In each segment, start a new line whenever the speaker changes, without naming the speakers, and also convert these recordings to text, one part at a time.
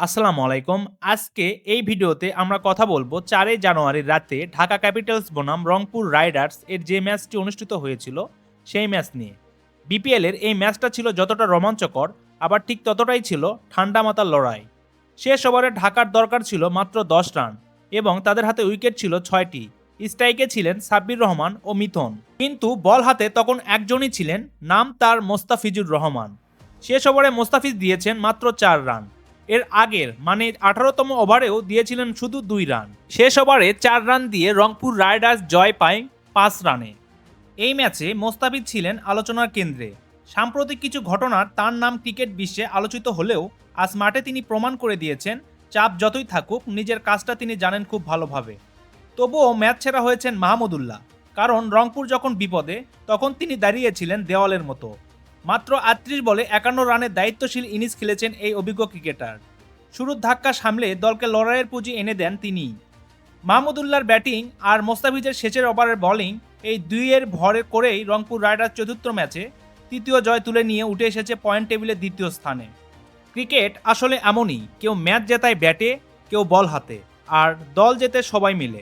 আসসালামু আলাইকুম। আজকে এই ভিডিওতে আমরা কথা বলবো ৪ জানুয়ারির রাতে ঢাকা ক্যাপিটালস বনাম রংপুর রাইডার্স এর যে ম্যাচটি অনুষ্ঠিত হয়েছিল সেই ম্যাচ নিয়ে। বিপিএল এর এই ম্যাচটা ছিল যতটা রোমাঞ্চকর আবার ঠিক ততটাই ছিল ঠান্ডা মাথার লড়াই। শেষ ওভারে ঢাকার দরকার ছিল মাত্র ১০ রান এবং তাদের হাতে উইকেট ছিল ৬টি। স্ট্রাইকে ছিলেন সাব্বির রহমান ও মিথুন, কিন্তু বল হাতে তখন একজনই ছিলেন, নাম তার মোস্তাফিজুর রহমান। শেষ ওভারে মোস্তাফিজ দিয়েছেন মাত্র ৪ রান। এর আগের মানে ১৮তম ওভারেও দিয়েছিলেন শুধু ২ রান। শেষ ওভারে ৪ রান দিয়ে রংপুর রাইডার্স জয় পায় ৫ রানে। এই ম্যাচে মোস্তাফিজ ছিলেন আলোচনার কেন্দ্রে। সাম্প্রতিক কিছু ঘটনার তার নাম ক্রিকেট বিশ্বে আলোচিত হলেও আজ মাঠে তিনি প্রমাণ করে দিয়েছেন, চাপ যতই থাকুক নিজের কাজটা তিনি জানেন খুব ভালোভাবে। তবুও ম্যাচ ছেড়া হয়েছেন মাহমুদুল্লাহ, কারণ রংপুর যখন বিপদে তখন তিনি দাঁড়িয়েছিলেন দেওয়ালের মতো। মাত্র ৩৮ বলে ৫১ রানের দায়িত্বশীল ইনিংস খেলেছেন এই অভিজ্ঞ ক্রিকেটার। শুরুর ধাক্কা সামলে দলকে লড়াইয়ের পুঁজি এনে দেন তিনি। মাহমুদুল্লাহর ব্যাটিং আর মোস্তাফিজের শেষের ওভারের বোলিং, এই দুইয়ের ভরে করেই রংপুর রাইডার্স চতুর্থ ম্যাচে তৃতীয় জয় তুলে নিয়ে উঠে এসেছে পয়েন্ট টেবিলের দ্বিতীয় স্থানে। ক্রিকেট আসলে এমনই, কেউ ম্যাচ জেতায় ব্যাটে, কেউ বল হাতে, আর দল জেতে সবাই মিলে।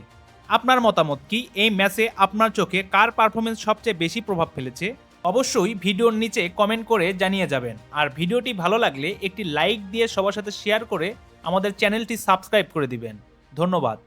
আপনার মতামত কি? এই ম্যাচে আপনার চোখে কার পারফরমেন্স সবচেয়ে বেশি প্রভাব ফেলেছে? অবশ্যই ভিডিওর নিচে কমেন্ট করে জানিয়ে যাবেন। আর ভিডিওটি ভালো লাগলে একটি লাইক দিয়ে সবার সাথে শেয়ার করে আমাদের চ্যানেলটি সাবস্ক্রাইব করে দিবেন। ধন্যবাদ।